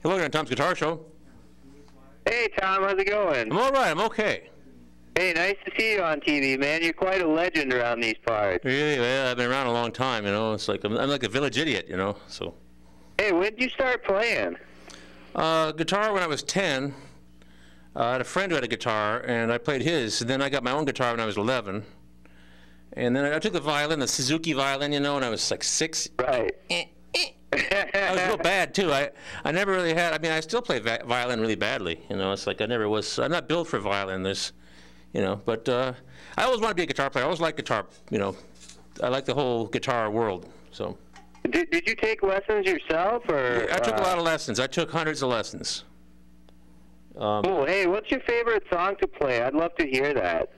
Hello, on Tom's Guitar Show. Hey, Tom, how's it going? I'm all right. I'm okay. Hey, nice to see you on TV, man. You're quite a legend around these parts. Really? Well, I've been around a long time, you know. It's like I'm like a village idiot, you know. So. Hey, when did you start playing? Guitar when I was 10. I had a friend who had a guitar, and I played his. And then I got my own guitar when I was 11. And then I took the violin, the Suzuki violin, you know, when I was like 6. Right. I was real bad too. I never really had. I mean, I still play violin really badly. You know, it's like I never was. I'm not built for violin. There's, you know. But I always want to be a guitar player. I always liked guitar. You know, I like the whole guitar world. So. Did you take lessons yourself, or? Yeah, I took a lot of lessons. I took hundreds of lessons. Cool. Hey, what's your favorite song to play? I'd love to hear that.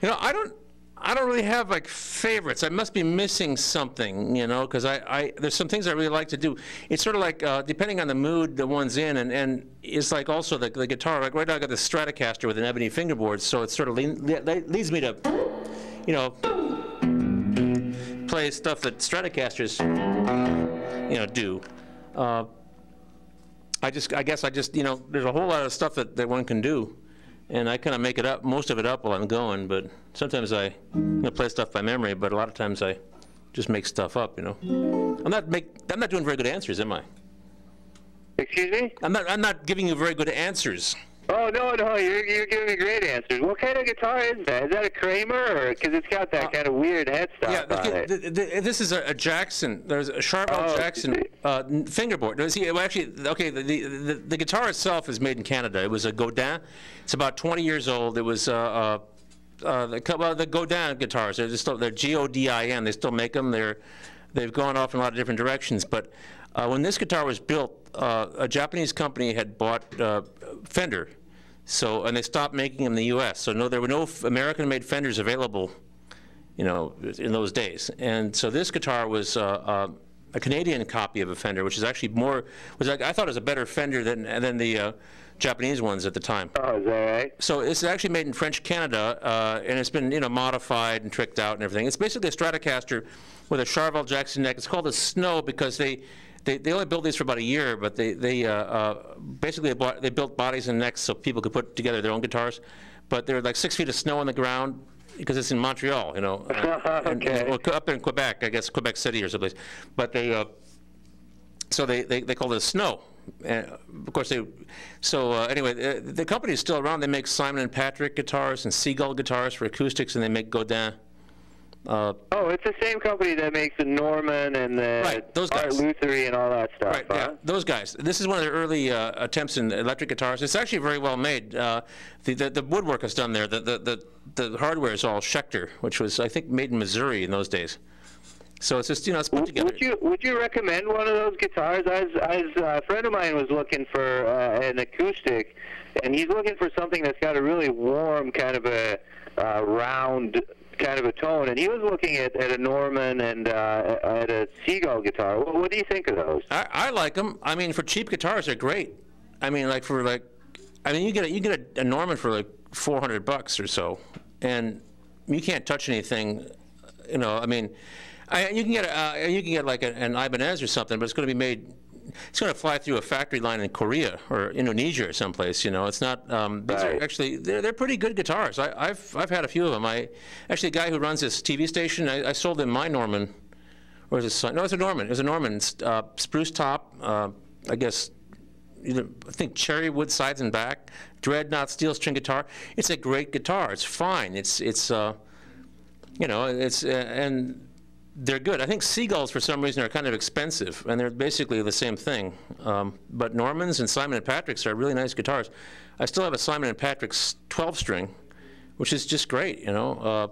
You know, I don't really have like favorites. I must be missing something, you know, because there's some things I really like to do. It's sort of like depending on the mood the one's in, and it's like also the guitar. Like right now I got the Stratocaster with an ebony fingerboard, so it sort of leads me to, you know, play stuff that Stratocasters, you know, do. I guess I just, you know, there's a whole lot of stuff that one can do. And I kind of make it up, most of it up while I'm going, but sometimes I play stuff by memory, but a lot of times I just make stuff up, you know. I'm not doing very good answers, am I? Excuse me? I'm not giving you very good answers. Oh, no, you're giving me great answers. What kind of guitar is that? Is that a Kramer, or because it's got that kind of weird headstock on it? This is a Jackson. There's a Charvel Jackson fingerboard. Actually, okay, the guitar itself is made in Canada. It was a Godin. It's about 20 years old. It was the Godin guitars. They're Godin. They still make them. They've gone off in a lot of different directions. But when this guitar was built, a Japanese company had bought Fender. And they stopped making them in the U.S. So there were no American-made Fenders available, you know, in those days. And so this guitar was a Canadian copy of a Fender, which is actually I thought it was a better Fender than the Japanese ones at the time. Oh, is that right? So it's actually made in French Canada, and it's been, you know, modified and tricked out and everything. It's basically a Stratocaster with a Charvel Jackson neck. It's called a Snow because they only built these for about a year, but they basically built bodies and necks so people could put together their own guitars. But they're like 6 feet of snow on the ground because it's in Montreal, you know, okay. or up in Quebec, I guess Quebec City or someplace. But they call it a Snow. And of course anyway, the company is still around. They make Simon and Patrick guitars and Seagull guitars for acoustics, and they make Godin. Oh, it's the same company that makes the Norman and the Art Lutherie and all that stuff. Right, yeah, those guys. This is one of their early attempts in electric guitars. It's actually very well made. The woodwork is done there. The hardware is all Schecter, which was, I think, made in Missouri in those days. So it's just, you know, it's put together. Would you recommend one of those guitars? A friend of mine was looking for an acoustic, and he's looking for something that's got a really warm kind of a round kind of a tone, and he was looking at a Norman and at a Seagull guitar. What do you think of those? I like them. I mean, for cheap guitars, they're great. I mean, you get a Norman for like $400 or so, and you can't touch anything. You know, I mean, you can get like an Ibanez or something, but it's going to be made. It's going to fly through a factory line in Korea or Indonesia or someplace. You know, it's not. These are actually they're pretty good guitars. I've had a few of them. Actually, a guy who runs this TV station, I sold him my Norman, or is it? No, it's a Norman. It was a Norman spruce top. I guess. I think cherry wood sides and back, dreadnought steel string guitar. It's a great guitar. It's fine. It's you know, and they're good. I think Seagulls, for some reason, are kind of expensive, and they're basically the same thing. But Normans and Simon & Patrick's are really nice guitars. I still have a Simon & Patrick's 12-string, which is just great. You know,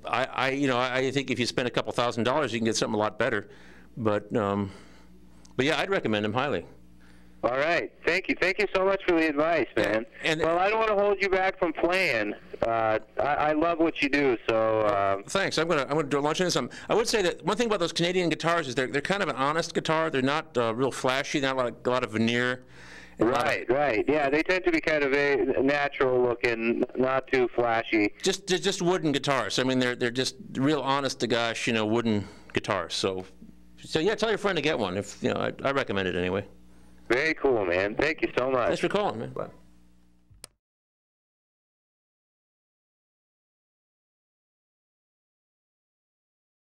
I think if you spend a couple $1,000s, you can get something a lot better. But yeah, I'd recommend them highly. All right. Thank you. Thank you so much for the advice, man. Well, I don't want to hold you back from playing. I love what you do, so... Thanks. I'm gonna launch into some. I would say that one thing about those Canadian guitars is they're kind of an honest guitar. They're not real flashy. They're not a lot of veneer. Right. Yeah, they tend to be kind of very natural looking, not too flashy. Just wooden guitars. I mean, they're just real honest to gosh, you know, wooden guitars. So yeah, tell your friend to get one. If you know, I recommend it anyway. Very cool, man. Thank you so much. Thanks for calling, man. Bye.